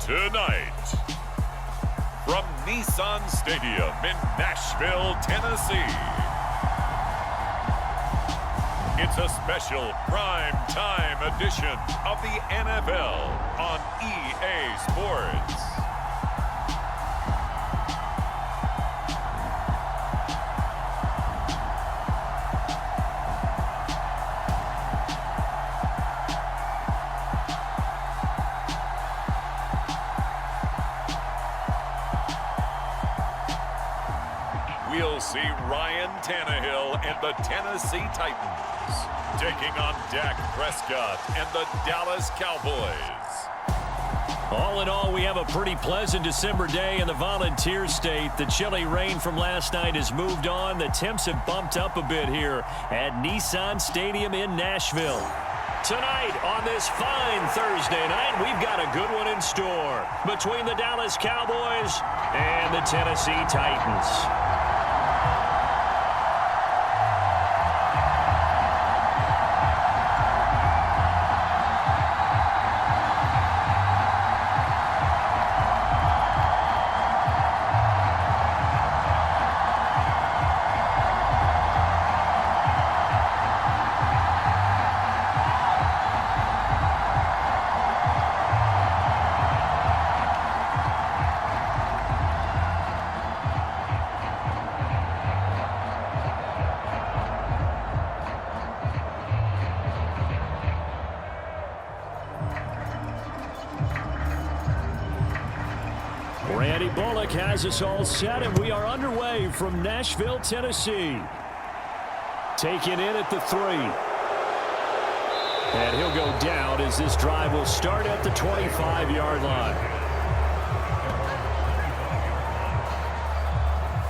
Tonight, from Nissan Stadium in Nashville, Tennessee, it's a special prime time edition of the NFL on EA Sports. We'll see Ryan Tannehill and the Tennessee Titans taking on Dak Prescott and the Dallas Cowboys. All in all, we have a pretty pleasant December day in the Volunteer State. The chilly rain from last night has moved on. The temps have bumped up a bit here at Nissan Stadium in Nashville. Tonight on this fine Thursday night, we've got a good one in store between the Dallas Cowboys and the Tennessee Titans. Randy Bullock has us all set, and we are underway from Nashville, Tennessee. Taken in at the 3. And he'll go down as this drive will start at the 25-yard line.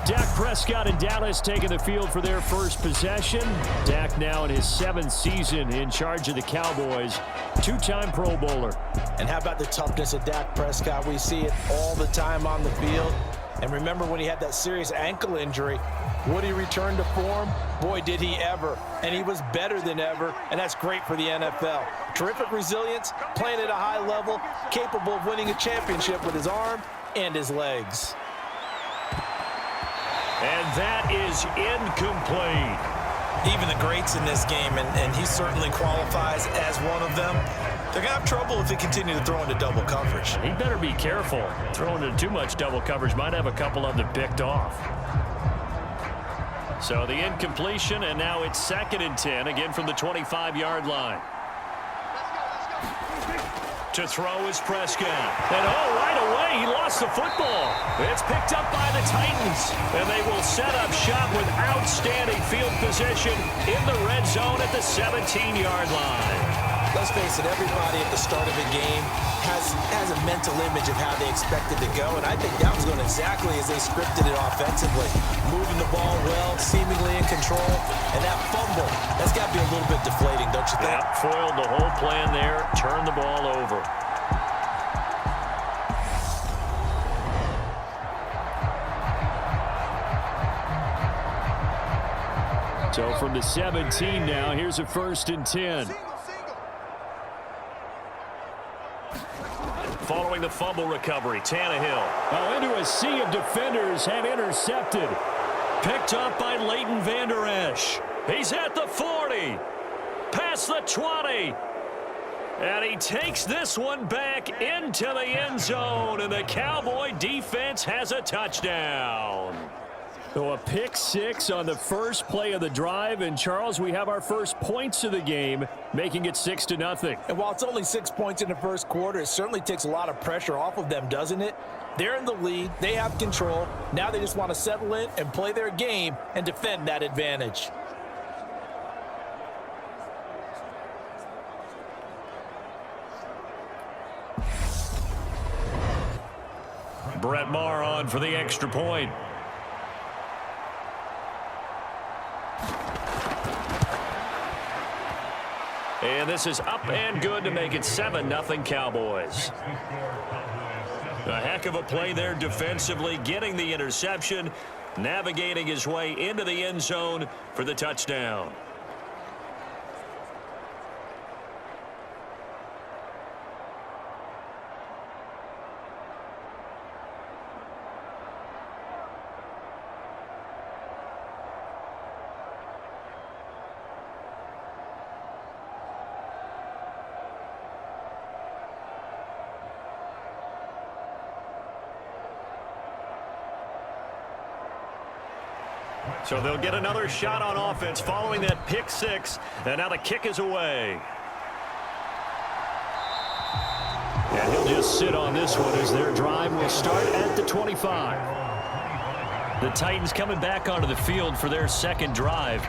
Dak Prescott and Dallas taking the field for their first possession. Dak now in his 7th season in charge of the Cowboys. Two-time Pro Bowler. And how about the toughness of Dak Prescott? We see it all the time on the field. And remember when he had that serious ankle injury, would he return to form? Boy, did he ever. And he was better than ever, and that's great for the NFL. Terrific resilience, playing at a high level, capable of winning a championship with his arm and his legs. And that is incomplete. Even the greats in this game, and he certainly qualifies as one of them, they're going to have trouble if they continue to throw into double coverage. He better be careful. Throwing into too much double coverage might have a couple of them picked off. So the incompletion, and now it's 2nd and 10, again from the 25-yard line. To throw is Prescott. And right away, he lost the football. It's picked up by the Titans. And they will set up shop with outstanding field position in the red zone at the 17-yard line. Let's face it, everybody at the start of the game has a mental image of how they expect it to go, and I think that was going exactly as they scripted it offensively. Moving the ball well, seemingly in control, and that fumble, that's got to be a little bit deflating, don't you think? Yeah, foiled the whole plan there, turned the ball over. So from the 17 now, here's a 1st and 10. Following the fumble recovery, Tannehill. Into a sea of defenders and intercepted. Picked up by Leighton Vander Esch. He's at the 40. Past the 20. And he takes this one back into the end zone. And the Cowboy defense has a touchdown. So a pick 6 on the first play of the drive. And, Charles, we have our first points of the game, making it 6-0. And while it's only 6 points in the first quarter, it certainly takes a lot of pressure off of them, doesn't it? They're in the lead. They have control. Now they just want to settle in and play their game and defend that advantage. Brett Maher on for the extra point. And this is up and good to make it 7-0 Cowboys. A heck of a play there defensively, getting the interception, navigating his way into the end zone for the touchdown. So they'll get another shot on offense following that pick six. And now the kick is away. And he'll just sit on this one as their drive will start at the 25. The Titans coming back onto the field for their second drive.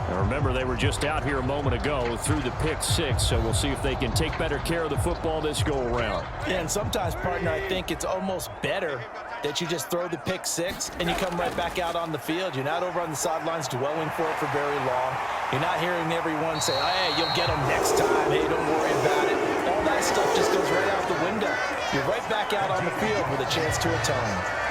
Now remember, they were just out here a moment ago through the pick six, so we'll see if they can take better care of the football this go-around. Yeah, and sometimes, partner, I think it's almost better that you just throw the pick six and you come right back out on the field. You're not over on the sidelines dwelling for it for very long. You're not hearing everyone say, hey, you'll get them next time. Hey, don't worry about it. All that stuff just goes right out the window. You're right back out on the field with a chance to atone.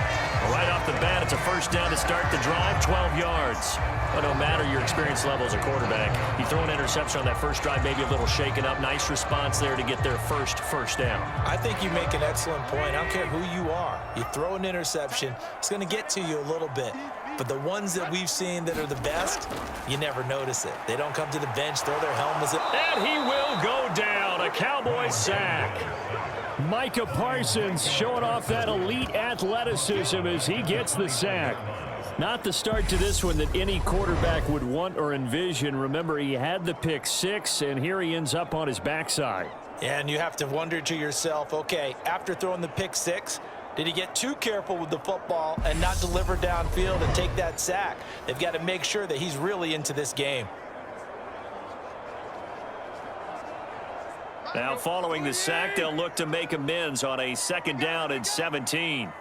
Right off the bat, it's a first down to start the drive, 12 yards. But no matter your experience level as a quarterback, you throw an interception on that first drive, maybe a little shaken up. Nice response there to get their first down. I think you make an excellent point. I don't care who you are. You throw an interception, it's going to get to you a little bit. But the ones that we've seen that are the best, you never notice it. They don't come to the bench, throw their helmets. And he will go down. A Cowboys sack. Micah Parsons showing off that elite athleticism as he gets the sack. Not the start to this one that any quarterback would want or envision. Remember, he had the pick six, and here he ends up on his backside. Yeah, and you have to wonder to yourself, okay, after throwing the pick six, did he get too careful with the football and not deliver downfield and take that sack? They've got to make sure that he's really into this game. Now following the sack, they'll look to make amends on a second down and 17.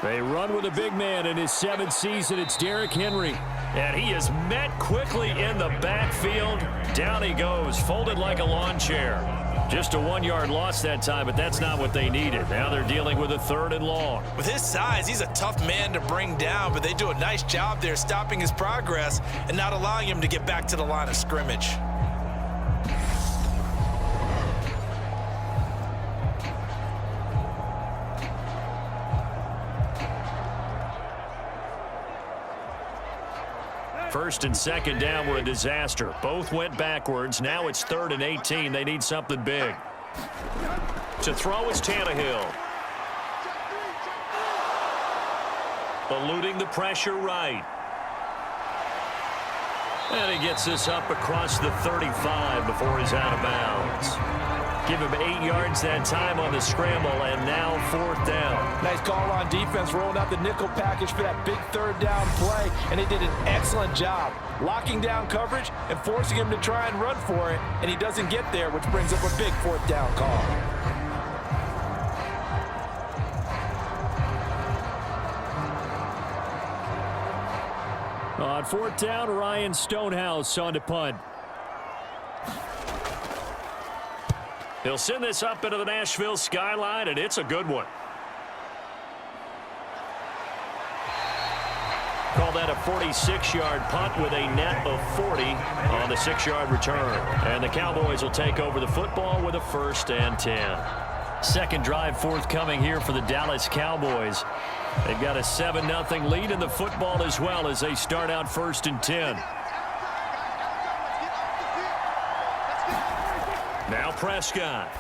They run with a big man in his 7th season. It's Derrick Henry. And he is met quickly in the backfield. Down he goes, folded like a lawn chair. Just a 1-yard loss that time, but that's not what they needed. Now they're dealing with a 3rd and long. With his size, he's a tough man to bring down, but they do a nice job there stopping his progress and not allowing him to get back to the line of scrimmage. First and second down were a disaster. Both went backwards. Now it's 3rd and 18. They need something big. To throw is Tannehill. Eluding the pressure right. And he gets this up across the 35 before he's out of bounds. Give him 8 yards that time on the scramble, and now 4th down. Nice call on defense, rolling out the nickel package for that big 3rd down play, and they did an excellent job locking down coverage and forcing him to try and run for it, and he doesn't get there, which brings up a big 4th down call. On 4th down, Ryan Stonehouse on to punt. He'll send this up into the Nashville skyline, and it's a good one. Call that a 46-yard punt with a net of 40 on the 6-yard return. And the Cowboys will take over the football with a 1st and 10. Second drive forthcoming here for the Dallas Cowboys. They've got a 7-0 lead in the football as well as they start out 1st and 10. Now Prescott.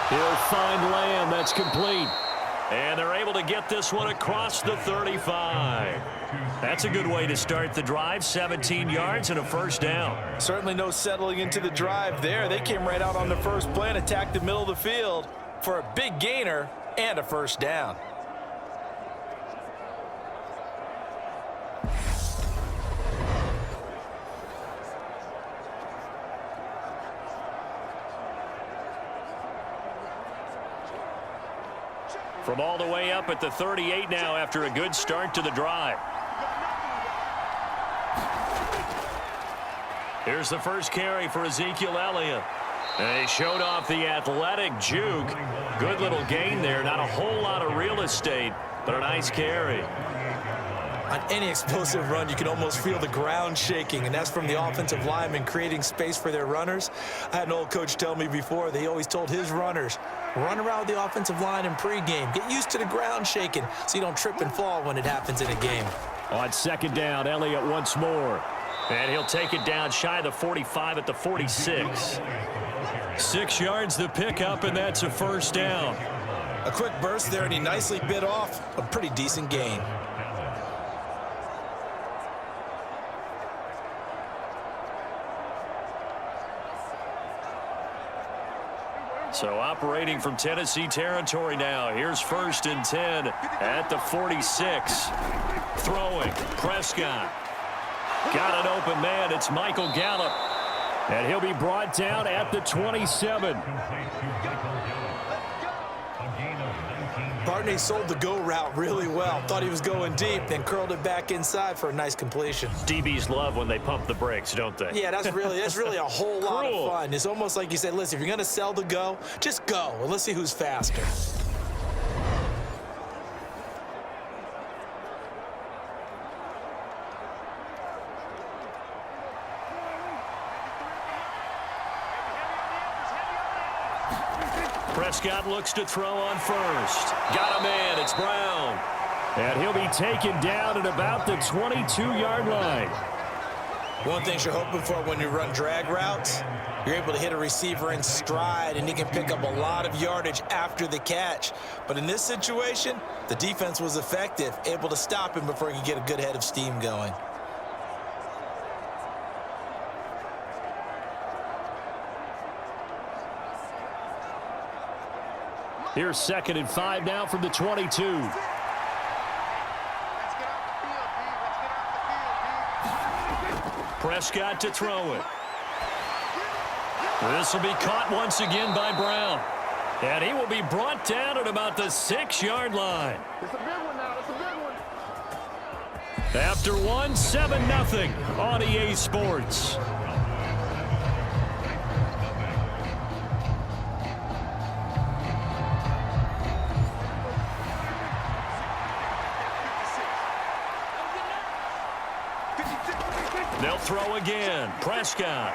He'll find Lamb. That's complete. And they're able to get this one across the 35. That's a good way to start the drive. 17 yards and a 1st down. Certainly no settling into the drive there. They came right out on the first play and attacked the middle of the field for a big gainer and a 1st down. From all the way up at the 38 now after a good start to the drive. Here's the first carry for Ezekiel Elliott. And he showed off the athletic juke. Good little gain there. Not a whole lot of real estate, but a nice carry. On any explosive run, you can almost feel the ground shaking, and that's from the offensive linemen creating space for their runners. I had an old coach tell me before, they always told his runners, run around the offensive line in pregame. Get used to the ground shaking so you don't trip and fall when it happens in a game. On 2nd down, Elliott once more. And he'll take it down shy of the 45 at the 46. 6 yards the pickup, and that's a 1st down. A quick burst there, and he nicely bit off a pretty decent gain. So operating from Tennessee territory now. Here's 1st and 10 at the 46. Throwing. Prescott. Got an open man. It's Michael Gallup. And he'll be brought down at the 27. Barney sold the go route really well. Thought he was going deep, then curled it back inside for a nice completion. DBs love when they pump the brakes, don't they? Yeah, that's really a whole lot of fun. It's almost like you said, listen, if you're going to sell the go, just go, and let's see who's faster. Prescott looks to throw on first. Got a man. It's Brown. And he'll be taken down at about the 22-yard line. One thing you're hoping for when you run drag routes, you're able to hit a receiver in stride, and he can pick up a lot of yardage after the catch. But in this situation, the defense was effective, able to stop him before he could get a good head of steam going. Here's 2nd and 5 now from the 22. Prescott to throw it. This will be caught once again by Brown. And he will be brought down at about the 6-yard line. It's a big one now. It's a big one. After one, 7-0 on EA Sports. They'll throw again. Prescott.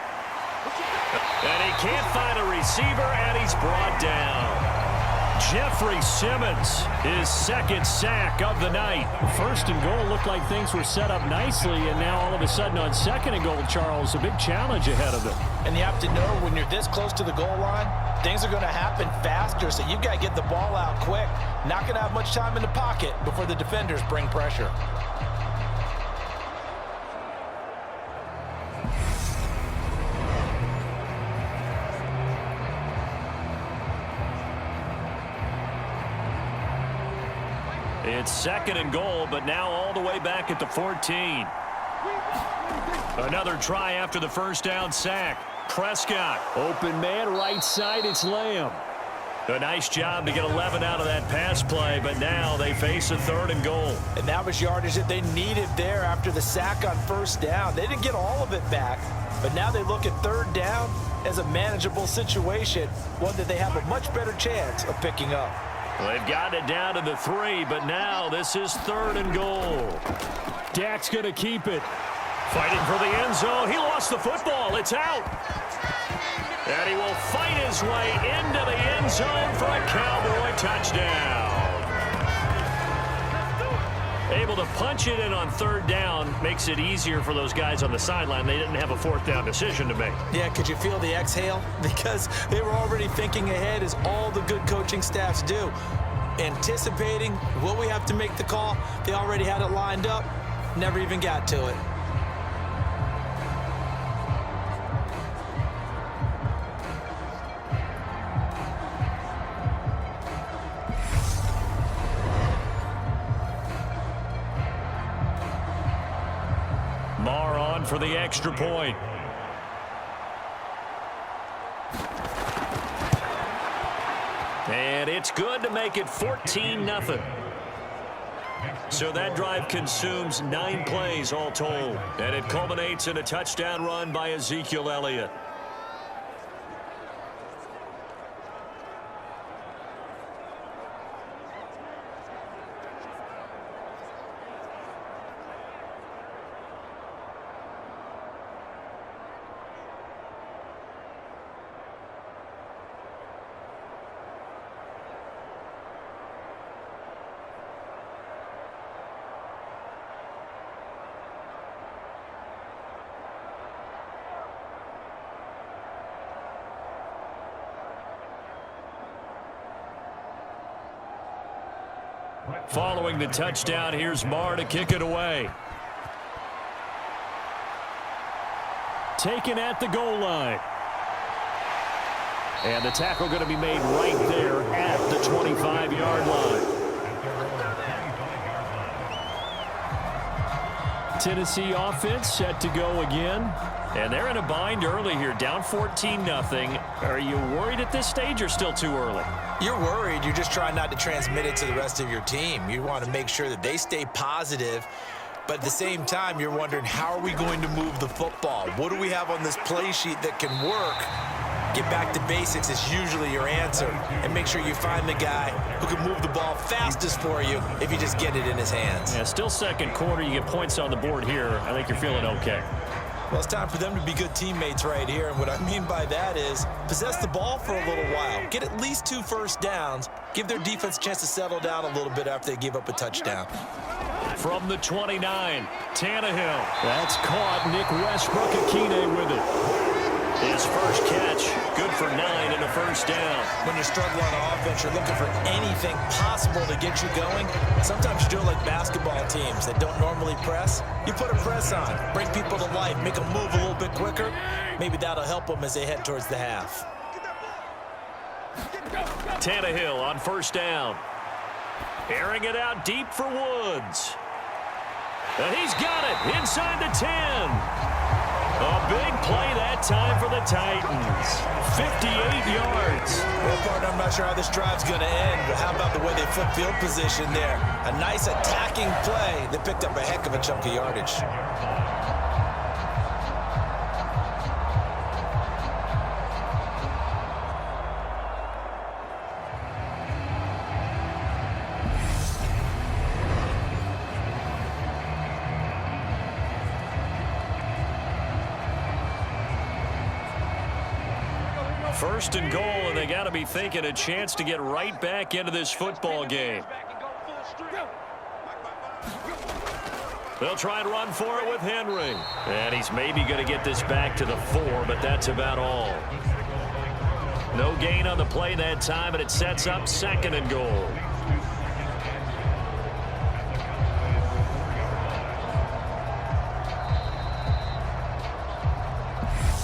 And he can't find a receiver, and he's brought down. Jeffrey Simmons, his 2nd sack of the night. 1st and goal looked like things were set up nicely, and now all of a sudden on 2nd and goal, Charles, a big challenge ahead of them. And you have to know when you're this close to the goal line, things are going to happen faster, so you've got to get the ball out quick. Not going to have much time in the pocket before the defenders bring pressure. It's 2nd and goal, but now all the way back at the 14. Another try after the 1st down sack. Prescott. Open man, right side, it's Lamb. A nice job to get 11 out of that pass play, but now they face a 3rd and goal. And that was yardage that they needed there after the sack on 1st down. They didn't get all of it back, but now they look at 3rd down as a manageable situation, one that they have a much better chance of picking up. Well, they've gotten it down to the 3, but now this is 3rd and goal. Dak's going to keep it. Fighting for the end zone. He lost the football. It's out. And he will fight his way into the end zone for a Cowboy touchdown. Able to punch it in on 3rd down makes it easier for those guys on the sideline. They didn't have a 4th down decision to make. Yeah, could you feel the exhale? Because they were already thinking ahead, as all the good coaching staffs do. Anticipating, will we have to make the call? They already had it lined up, never even got to it. Marr on for the extra point. And it's good to make it 14-0. So that drive consumes 9 plays all told. And it culminates in a touchdown run by Ezekiel Elliott. Following the touchdown, here's Marr to kick it away. Taken at the goal line. And the tackle going to be made right there at the 25-yard line. Tennessee offense set to go again. And they're in a bind early here, down 14-0. Are you worried at this stage or still too early? You're worried. You're just trying not to transmit it to the rest of your team. You want to make sure that they stay positive. But at the same time, you're wondering, how are we going to move the football? What do we have on this play sheet that can work? Get back to basics is usually your answer. And make sure you find the guy who can move the ball fastest for you if you just get it in his hands. Yeah, still second quarter. You get points on the board here. I think you're feeling okay. Well, it's time for them to be good teammates right here. And what I mean by that is possess the ball for a little while. Get at least 2 first downs. Give their defense a chance to settle down a little bit after they give up a touchdown. From the 29, Tannehill. That's caught. Nick Westbrook-Akine with it. His first catch, good for 9 and a first down. When you're struggling on offense, you're looking for anything possible to get you going. Sometimes you do it like basketball teams that don't normally press. You put a press on, bring people to life, make them move a little bit quicker. Maybe that'll help them as they head towards the half. Tannehill on first down. Airing it out deep for Woods. And he's got it inside the 10. A big play that time for the Titans. 58 yards. Well, partner, I'm not sure how this drive's going to end, but how about the way they flip field position there? A nice attacking play that picked up a heck of a chunk of yardage. First and goal, and they got to be thinking a chance to get right back into this football game. They'll try and run for it with Henry. And he's maybe going to get this back to the 4, but that's about all. No gain on the play that time, and it sets up second and goal.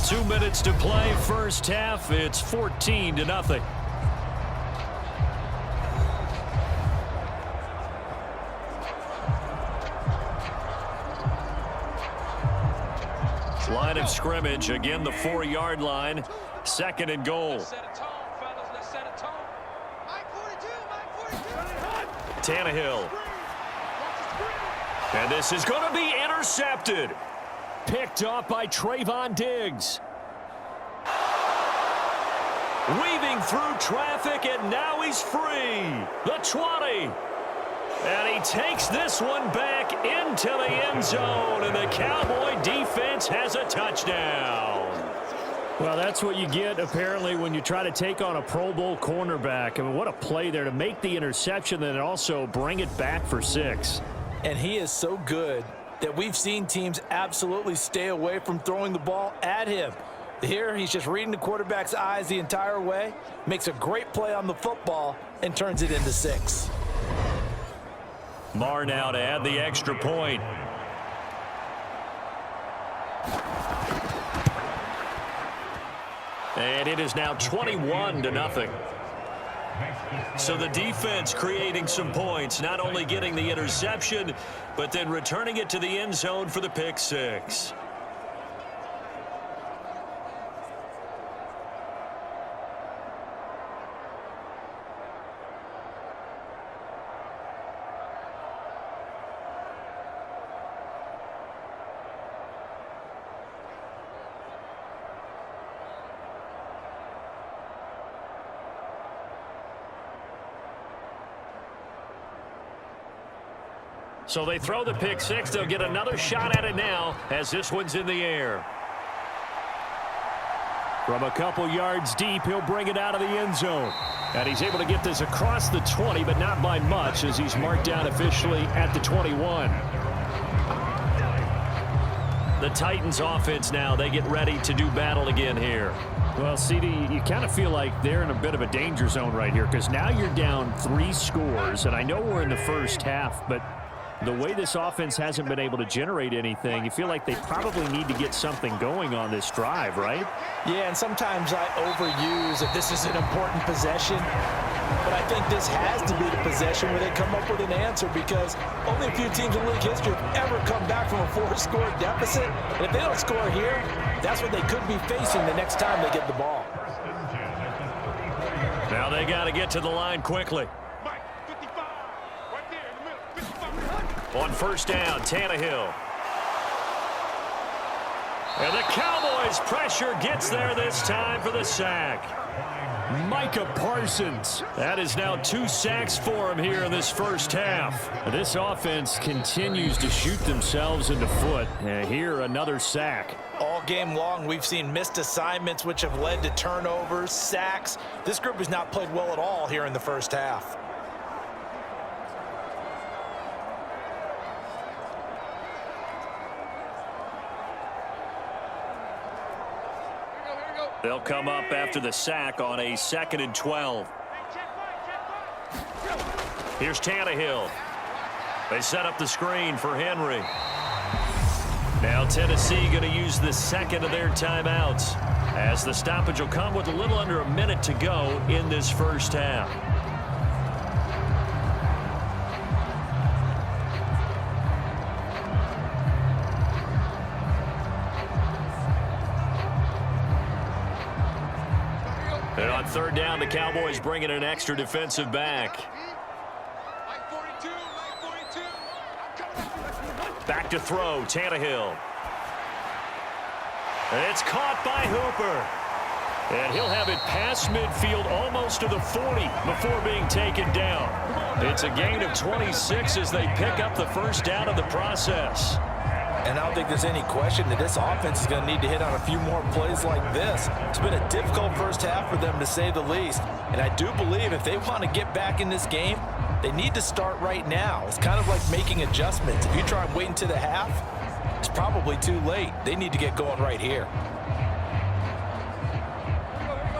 Two minutes to play, first half. It's 14-0. Line of scrimmage, again the 4-yard line. Second and goal. Tannehill. And this is going to be intercepted. Picked off by Trayvon Diggs. Weaving through traffic, and now he's free. The 20. And he takes this one back into the end zone, and the Cowboy defense has a touchdown. Well, that's what you get, apparently, when you try to take on a Pro Bowl cornerback. I mean, what a play there to make the interception and also bring it back for 6. And he is so good that we've seen teams absolutely stay away from throwing the ball at him. Here, he's just reading the quarterback's eyes the entire way, makes a great play on the football, and turns it into 6. Marr now to add the extra point. And it is now 21-0. So the defense creating some points, not only getting the interception, but then returning it to the end zone for the pick 6. So they throw the pick 6. They'll get another shot at it now as this one's in the air. From a couple yards deep, he'll bring it out of the end zone. And he's able to get this across the 20, but not by much, as he's marked down officially at the 21. The Titans offense now, they get ready to do battle again here. Well, CD, you kind of feel like they're in a bit of a danger zone right here because now you're down 3 scores, and I know we're in the first half, but the way this offense hasn't been able to generate anything, you feel like they probably need to get something going on this drive, right? Yeah, and sometimes I overuse if this is an important possession, but I think this has to be the possession where they come up with an answer because only a few teams in league history have ever come back from a 4-score deficit. And if they don't score here, that's what they could be facing the next time they get the ball. Now they got to get to the line quickly. On first down, Tannehill. And the Cowboys pressure gets there this time for the sack. Micah Parsons. That is now 2 sacks for him here in this first half. This offense continues to shoot themselves in the foot. And here, another sack. All game long, we've seen missed assignments which have led to turnovers, sacks. This group has not played well at all here in the first half. They'll come up after the sack on a 2nd and 12. Here's Tannehill. They set up the screen for Henry. Now Tennessee going to use the second of their timeouts as the stoppage will come with a little under a minute to go in this first half. And on third down, the Cowboys bring in an extra defensive back. Back to throw, Tannehill. And it's caught by Hooper. And he'll have it past midfield almost to the 40 before being taken down. It's a gain of 26 as they pick up the first down of the process. And I don't think there's any question that this offense is going to need to hit on a few more plays like this. It's been a difficult first half for them, to say the least. And I do believe if they want to get back in this game, they need to start right now. It's kind of like making adjustments. If you try and wait until the half, it's probably too late. They need to get going right here.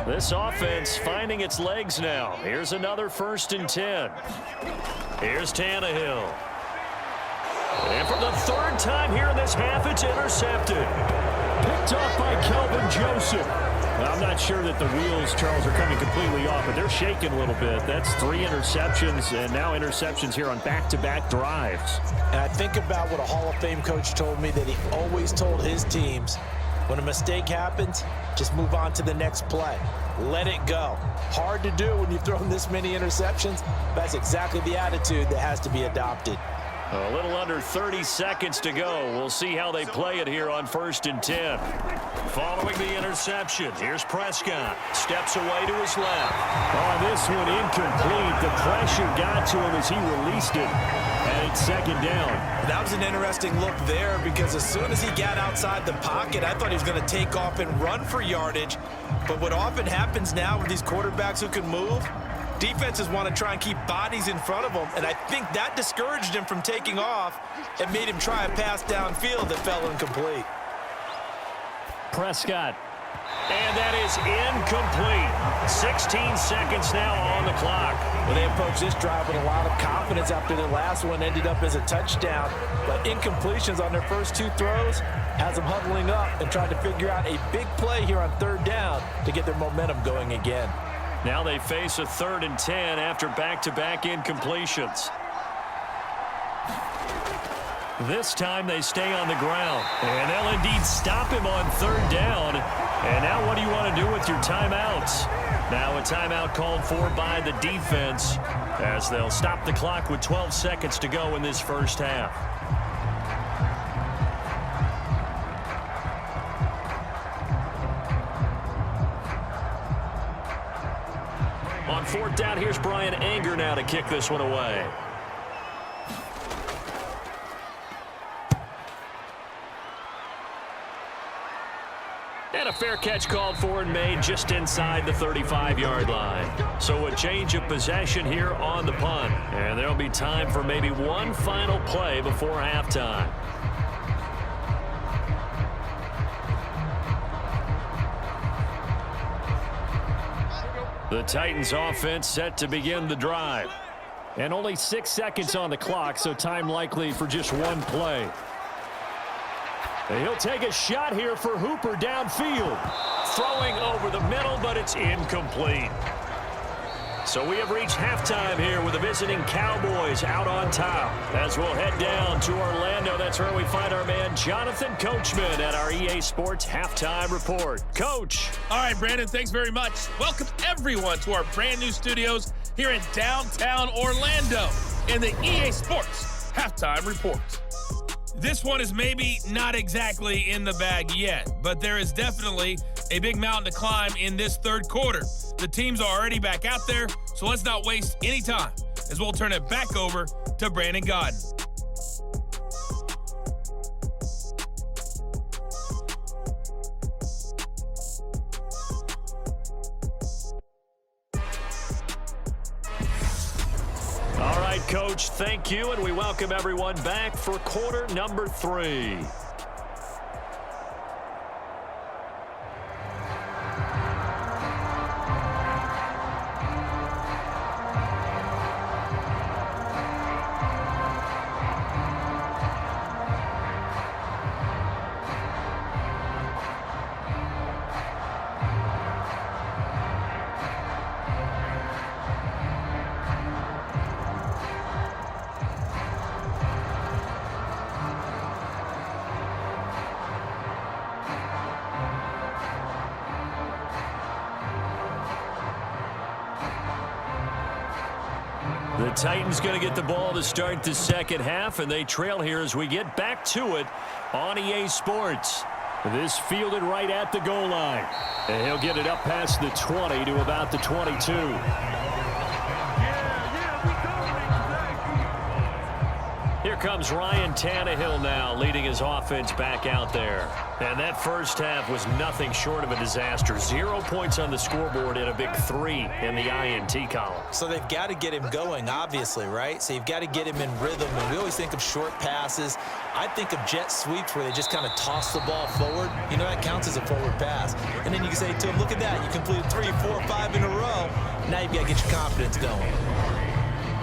This offense finding its legs now. Here's another 1st and 10. Here's Tannehill. And for the 3rd time here in this half, it's intercepted. Picked off by Kelvin Joseph. Well, I'm not sure that the wheels, Charles, are coming completely off, but they're shaking a little bit. That's 3 interceptions, and now interceptions here on back-to-back drives. And I think about what a Hall of Fame coach told me, that he always told his teams, when a mistake happens, just move on to the next play. Let it go. Hard to do when you've thrown this many interceptions. That's exactly the attitude that has to be adopted. A little under 30 seconds to go. We'll see how they play it here on 1st and 10. Following the interception, here's Prescott. Steps away to his left. Oh, this one incomplete. The pressure got to him as he released it. And it's 2nd down. That was an interesting look there because as soon as he got outside the pocket, I thought he was going to take off and run for yardage. But what often happens now with these quarterbacks who can move, defenses want to try and keep bodies in front of them, and I think that discouraged him from taking off and made him try a pass downfield that fell incomplete. Prescott. And that is incomplete. 16 seconds now on the clock. Well, they approached this drive with a lot of confidence after their last one ended up as a touchdown, but incompletions on their first 2 throws has them huddling up and trying to figure out a big play here on 3rd down to get their momentum going again. Now they face a 3rd and 10 after back-to-back incompletions. This time they stay on the ground, and they'll indeed stop him on 3rd down. And now what do you want to do with your timeouts? Now a timeout called for by the defense as they'll stop the clock with 12 seconds to go in this first half. On 4th down, here's Brian Anger now to kick this one away. And a fair catch called for and made just inside the 35-yard line. So a change of possession here on the punt. And there'll be time for maybe one final play before halftime. The Titans offense set to begin the drive. And only 6 seconds on the clock, so time likely for just one play. And he'll take a shot here for Hooper downfield. Throwing over the middle, but it's incomplete. So we have reached halftime here with the visiting Cowboys out on top. As we'll head down to Orlando, that's where we find our man Jonathan Coachman at our EA Sports Halftime Report. Coach. All right, Brandon, thanks very much. Welcome everyone to our brand new studios here in downtown Orlando in the EA Sports Halftime Report. This one is maybe not exactly in the bag yet, but there is definitely a big mountain to climb in this third quarter. The teams are already back out there, so let's not waste any time as we'll turn it back over to Brandon Godden. All right, Coach, thank you, and we welcome everyone back for quarter number 3. The Titans going to get the ball to start the second half, and they trail here as we get back to it on EA Sports. This fielded right at the goal line. And he'll get it up past the 20 to about the 22. Here comes Ryan Tannehill now, leading his offense back out there. And that first half was nothing short of a disaster. 0 points on the scoreboard and a big 3 in the INT column. So they've got to get him going, obviously, right? So you've got to get him in rhythm. And we always think of short passes. I think of jet sweeps where they just kind of toss the ball forward. You know, that counts as a forward pass. And then you can say to him, look at that. You completed 3, 4, 5 in a row. Now you've got to get your confidence going.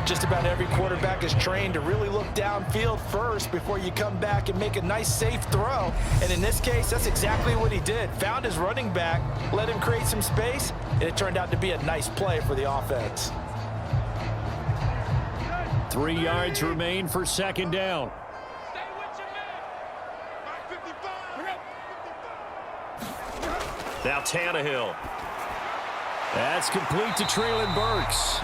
Just about every quarterback is trained to really look downfield first before you come back and make a nice, safe throw. And in this case, that's exactly what he did. Found his running back, let him create some space, and it turned out to be a nice play for the offense. 3 yards remain for second down. Now Tannehill. That's complete to Treylon Burks.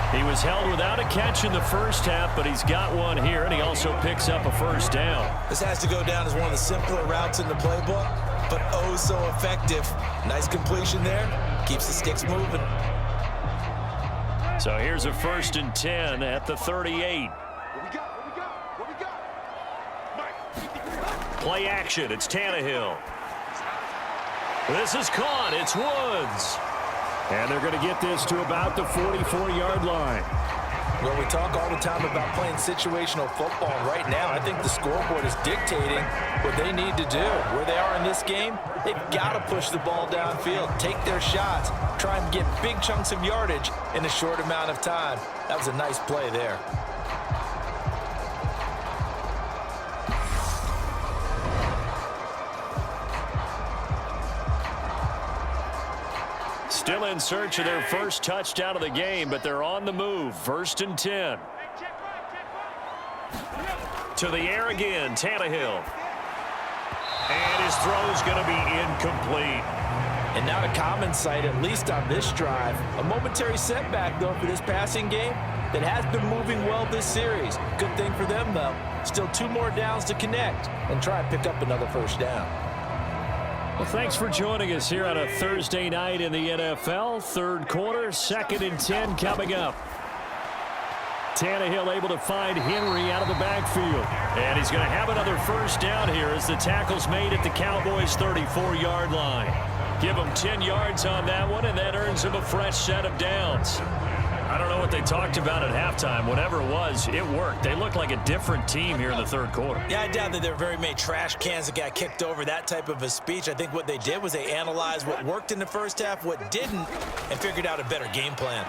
He was held without a catch in the first half, but he's got one here, and he also picks up a first down. This has to go down as one of the simpler routes in the playbook, but oh so effective. Nice completion there. Keeps the sticks moving. So here's a 1st and 10 at the 38. Play action. It's Tannehill. This is caught. It's Woods. And they're going to get this to about the 44-yard line. Well, we talk all the time about playing situational football. Right now, I think the scoreboard is dictating what they need to do. Where they are in this game, they've got to push the ball downfield, take their shots, try and get big chunks of yardage in a short amount of time. That was a nice play there. Still in search of their first touchdown of the game, but they're on the move. 1st and 10. To the air again, Tannehill. And his throw's going to be incomplete. And not a common sight, at least on this drive. A momentary setback, though, for this passing game that has been moving well this series. Good thing for them, though. Still 2 more downs to connect and try and pick up another first down. Well, thanks for joining us here on a Thursday night in the NFL. Third quarter, 2nd and 10 coming up. Tannehill able to find Henry out of the backfield. And he's going to have another first down here as the tackle's made at the Cowboys' 34-yard line. Give him 10 yards on that one, and that earns him a fresh set of downs. I don't know what they talked about at halftime. Whatever it was, it worked. They looked like a different team here in the third quarter. Yeah, I doubt that there were very many trash cans that got kicked over, that type of a speech. I think what they did was they analyzed what worked in the first half, what didn't, and figured out a better game plan.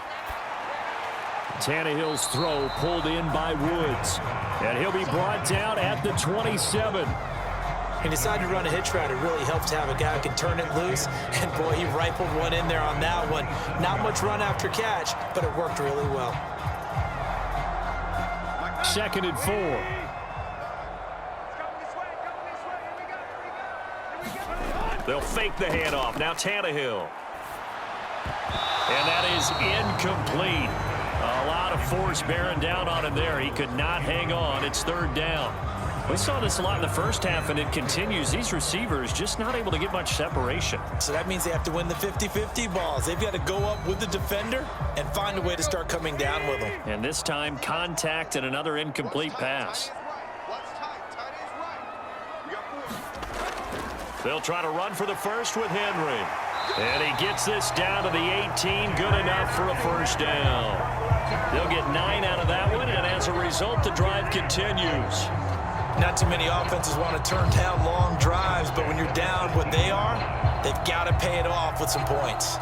Tannehill's throw pulled in by Woods. And he'll be brought down at the 27. He decided to run a hitch route. It really helps to have a guy who can turn it loose. And, boy, he rifled one in there on that one. Not much run after catch, but it worked really well. 2nd and 4. They'll fake the handoff. Now Tannehill. And that is incomplete. A lot of force bearing down on him there. He could not hang on. It's 3rd down. We saw this a lot in the first half, and it continues. These receivers just not able to get much separation. So that means they have to win the 50-50 balls. They've got to go up with the defender and find a way to start coming down with them. And this time, contact and another incomplete pass. They'll try to run for the first with Henry. And he gets this down to the 18. Good enough for a first down. They'll get 9 out of that one, and as a result, the drive continues. Not too many offenses want to turn down long drives, but when you're down what they are, they've got to pay it off with some points.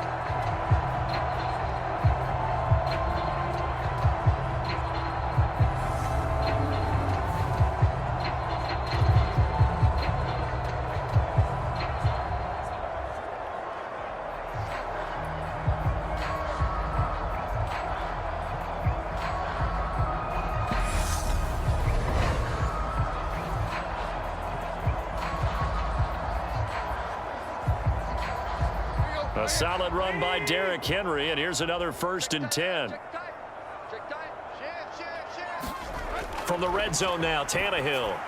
A solid run by Derrick Henry, and here's another 1st and 10. From the red zone now, Tannehill.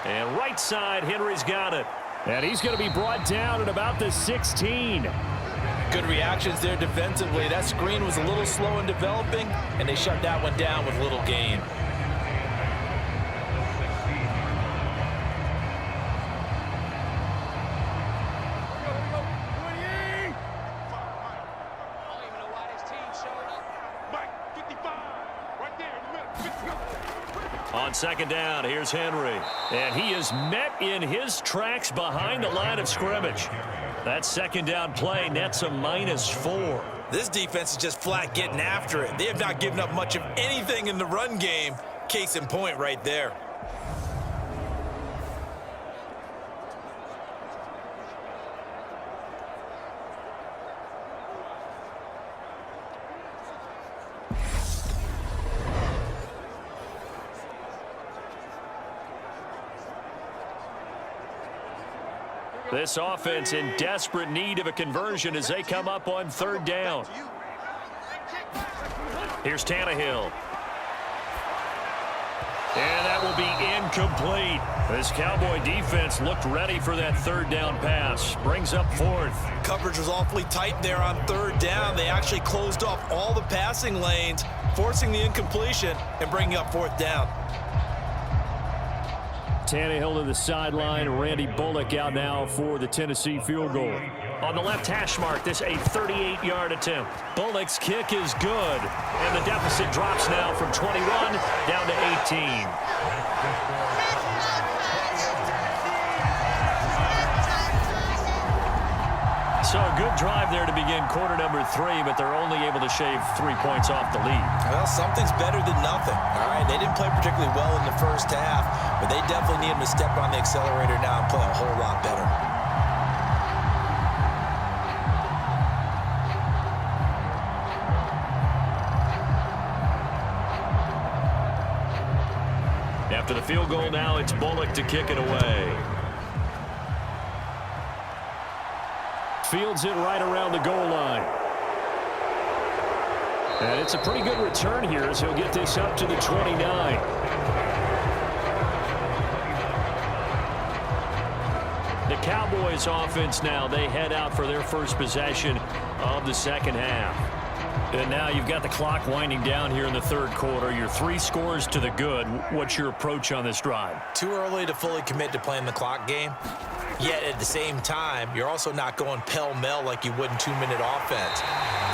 And right side, Henry's got it. And he's going to be brought down at about the 16. Good reactions there defensively. That screen was a little slow in developing, and they shut that one down with little gain. On 2nd down, here's Henry. And he is met in his tracks behind the line of scrimmage. That 2nd down play nets a -4. This defense is just flat getting after it. They have not given up much of anything in the run game. Case in point right there. This offense in desperate need of a conversion as they come up on 3rd down. Here's Tannehill. And that will be incomplete. This Cowboy defense looked ready for that 3rd down pass. Brings up 4th. Coverage was awfully tight there on 3rd down. They actually closed off all the passing lanes, forcing the incompletion and bringing up 4th down. Tannehill to the sideline. Randy Bullock out now for the Tennessee field goal. On the left hash mark, this a 38-yard attempt. Bullock's kick is good, and the deficit drops now from 21 down to 18. So a good drive there to begin quarter number 3, but they're only able to shave 3 points off the lead. Well, something's better than nothing. All right, they didn't play particularly well in the first half, but they definitely need them to step on the accelerator now and play a whole lot better. After the field goal now, it's Bullock to kick it away. Fields it right around the goal line. And it's a pretty good return here as he'll get this up to the 29. The Cowboys offense now, they head out for their first possession of the 2nd half. And now you've got the clock winding down here in the third quarter. You're 3 scores to the good. What's your approach on this drive? Too early to fully commit to playing the clock game. Yet at the same time, you're also not going pell-mell like you would in 2-minute offense.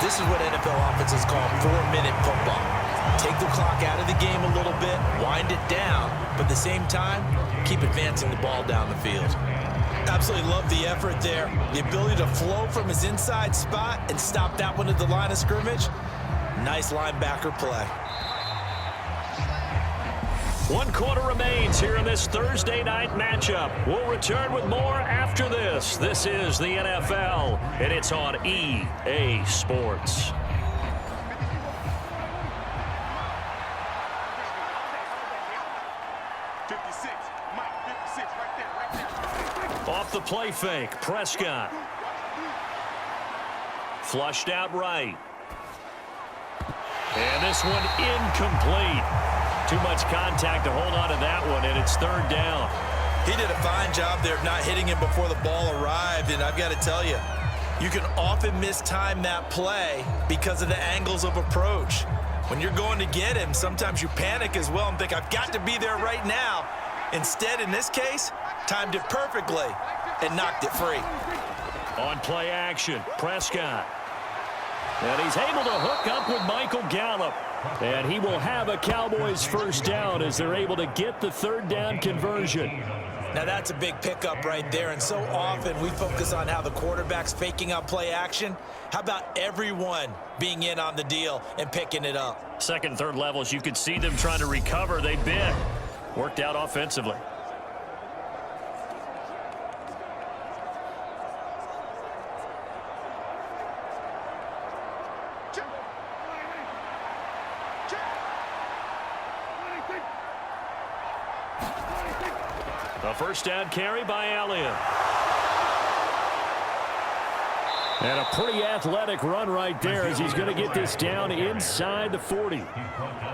This is what NFL offenses call 4-minute football. Take the clock out of the game a little bit, wind it down, but at the same time, keep advancing the ball down the field. Absolutely love the effort there. The ability to flow from his inside spot and stop that one at the line of scrimmage. Nice linebacker play. 1 quarter remains here in this Thursday night matchup. We'll return with more after this. This is the NFL, and it's on EA Sports. Off the play fake, Prescott. Flushed out right. And this one incomplete. Too much contact to hold on to that one, and it's 3rd down. He did a fine job there of not hitting him before the ball arrived, and I've got to tell you, you can often mistime that play because of the angles of approach. When you're going to get him, sometimes you panic as well and think, I've got to be there right now. Instead, in this case, timed it perfectly and knocked it free. On play action, Prescott. And he's able to hook up with Michael Gallup. And he will have a Cowboys first down as they're able to get the 3rd down conversion. Now that's a big pickup right there, and so often we focus on how the quarterback's faking out play action. How about everyone being in on the deal and picking it up? 2nd, 3rd levels, you could see them trying to recover. They bit. Worked out offensively. A first down carry by Elliott. And a pretty athletic run right there as he's going to get this down inside the 40.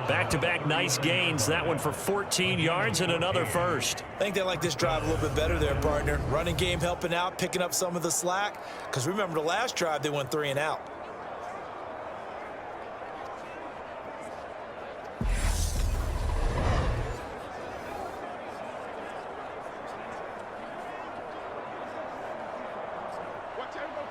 Back-to-back nice gains. That one for 14 yards and another first. I think they like this drive a little bit better there, partner. Running game helping out, picking up some of the slack. Because remember the last drive, they went 3 and out.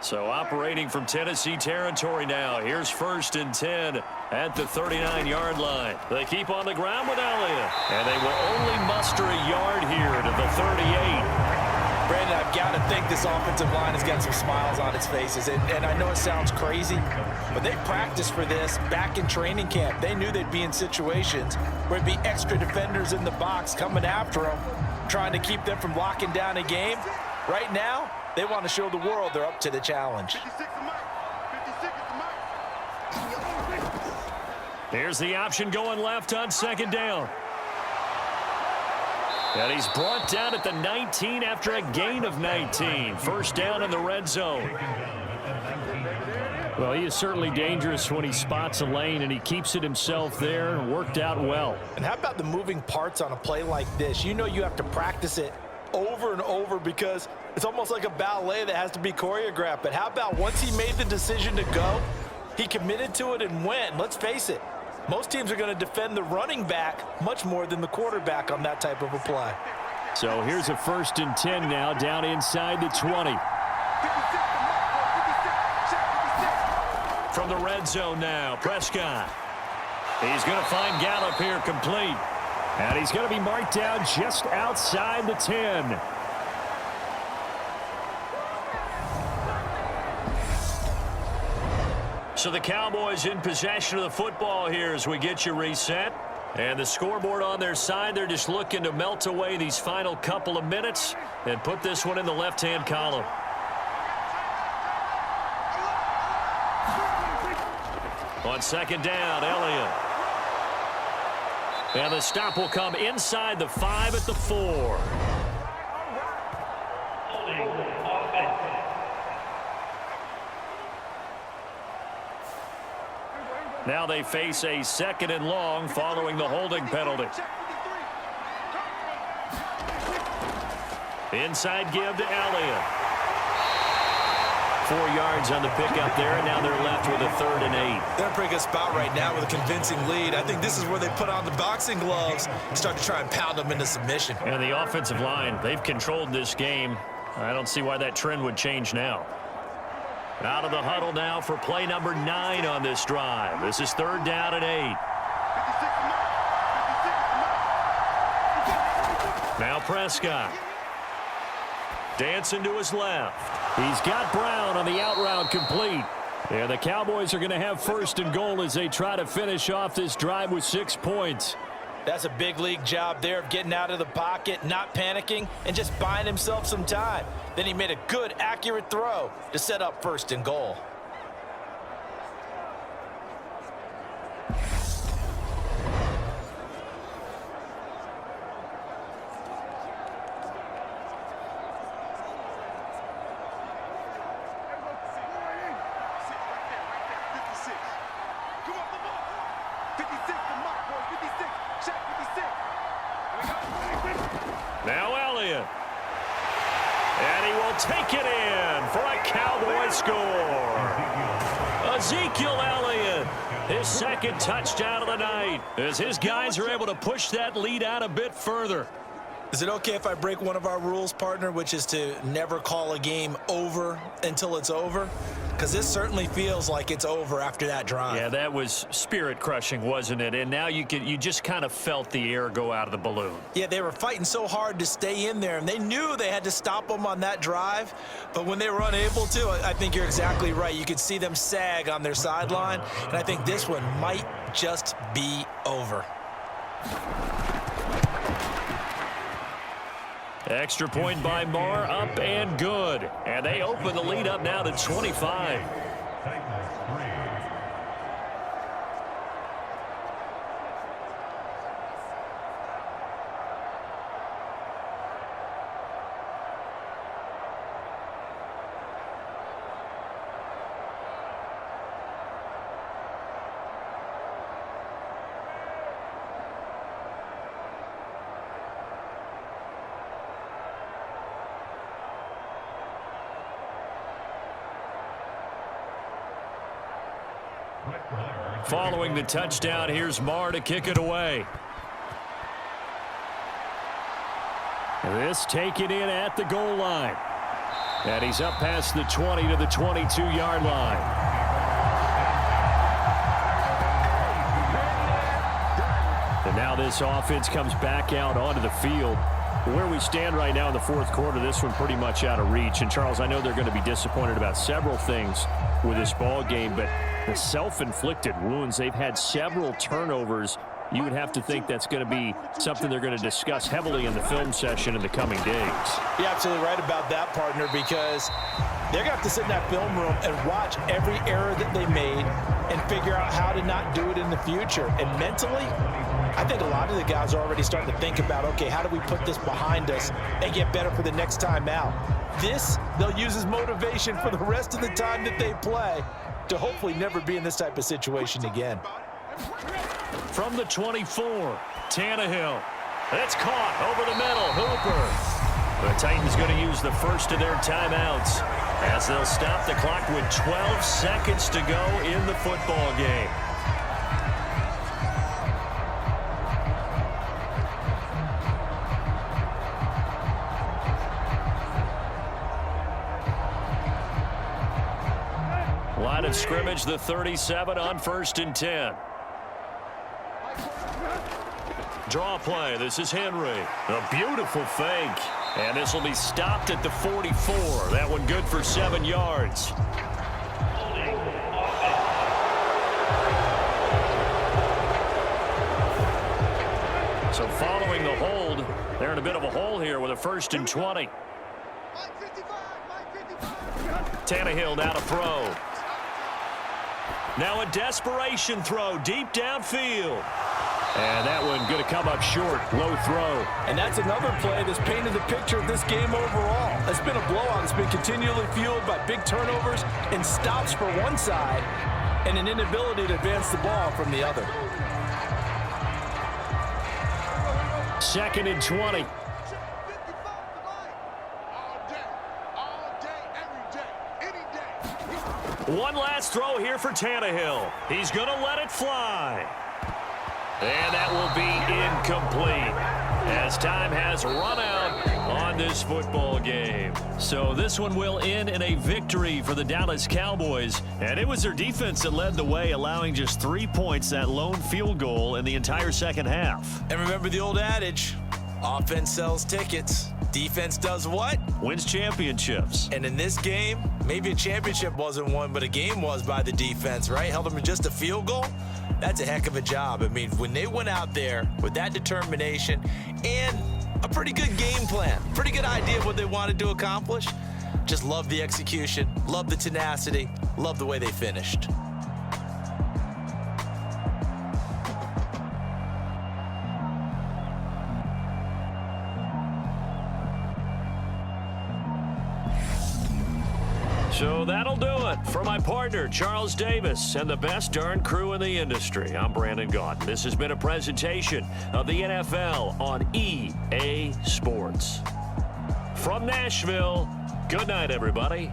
So operating from Tennessee territory now. Here's 1st and 10 at the 39-yard line. They keep on the ground with Elliott. And they will only muster a yard here to the 38. Brandon, I've got to think this offensive line has got some smiles on its faces. And I know it sounds crazy, but they practiced for this back in training camp. They knew they'd be in situations where there'd be extra defenders in the box coming after them, trying to keep them from locking down a game. Right now, they want to show the world they're up to the challenge. Here's the option going left on 2nd down. And he's brought down at the 19 after a gain of 19. First down in the red zone. Well, he is certainly dangerous when he spots a lane, and he keeps it himself there and worked out well. And how about the moving parts on a play like this? You know you have to practice it over and over because it's almost like a ballet that has to be choreographed. But how about once he made the decision to go, he committed to it and went. Let's face it, most teams are going to defend the running back much more than the quarterback on that type of a play. So here's a 1st and 10 now down inside the 20. From the red zone now, Prescott. He's going to find Gallup here complete. And he's going to be marked down just outside the 10. So the Cowboys in possession of the football here as we get you reset. And the scoreboard on their side, they're just looking to melt away these final couple of minutes and put this one in the left-hand column. On 2nd down, Elliott. And the stop will come inside the 5 at the 4. Now they face a 2nd and long following the holding penalty. Inside give to Elliott. 4 yards on the pickup there, and now they're left with a 3rd and 8. They're in a pretty good spot right now with a convincing lead. I think this is where they put on the boxing gloves and start to try and pound them into submission. And the offensive line, they've controlled this game. I don't see why that trend would change now. Out of the huddle now for play number 9 on this drive. This is 3rd down and 8. Now Prescott. Dancing to his left. He's got Brown on the out route complete. And the Cowboys are going to have 1st and goal as they try to finish off this drive with 6 points. That's a big league job there of getting out of the pocket, not panicking, and just buying himself some time. Then he made a good, accurate throw to set up 1st and goal. Now Elliott. And he will take it in for a Cowboy score. Ezekiel Elliott, his 2nd touchdown of the night, as his guys are able to push that lead out a bit further. Is it okay if I break one of our rules, partner, which is to never call a game over until it's over? Because this certainly feels like it's over after that drive. Yeah, that was spirit-crushing, wasn't it? And now you just kind of felt the air go out of the balloon. Yeah, they were fighting so hard to stay in there, and they knew they had to stop them on that drive. But when they were unable to, I think you're exactly right. You could see them sag on their sideline, and I think this one might just be over. Extra point by Marr, up and good. And they open the lead up now to 25. Following the touchdown, here's Marr to kick it away. This taken in at the goal line. And he's up past the 20 to the 22-yard line. And now this offense comes back out onto the field. Where we stand right now in the 4th quarter, this one pretty much out of reach. And, Charles, I know they're going to be disappointed about several things with this ball game, but the self-inflicted wounds, they've had several turnovers. You would have to think that's going to be something they're going to discuss heavily in the film session in the coming days. You're absolutely right about that, partner, because they're going to have to sit in that film room and watch every error that they made and figure out how to not do it in the future. And mentally, I think a lot of the guys are already starting to think about, okay, how do we put this behind us and get better for the next time out? This, they'll use as motivation for the rest of the time that they play to hopefully never be in this type of situation again. From the 24, Tannehill. It's caught over the middle. Hooper. The Titans going to use the first of their timeouts as they'll stop the clock with 12 seconds to go in the football game. Line of scrimmage, the 37 on 1st and 10. Draw play. This is Henry. A beautiful fake. And this will be stopped at the 44. That one good for 7 yards. So following the hold, they're in a bit of a hole here with a 1st and 20. Tannehill now to throw. Now a desperation throw deep downfield. And that one going to come up short. Low throw. And that's another play that's painted the picture of this game overall. It's been a blowout. It's been continually fueled by big turnovers and stops for one side and an inability to advance the ball from the other. 2nd and 20. One last throw here for Tannehill. He's going to let it fly. And that will be incomplete as time has run out on this football game. So this one will end in a victory for the Dallas Cowboys. And it was their defense that led the way, allowing just 3 points, that lone field goal in the entire second half. And remember the old adage, offense sells tickets. Defense does what? Wins championships. And in this game, maybe a championship wasn't won, but a game was by the defense, right? Held them to just a field goal. That's a heck of a job. I mean, when they went out there with that determination and a pretty good game plan, pretty good idea of what they wanted to accomplish, just love the execution, love the tenacity, love the way they finished. So that'll do it. For my partner, Charles Davis, and the best darn crew in the industry, I'm Brandon Gaudin. This has been a presentation of the NFL on EA Sports. From Nashville, good night, everybody.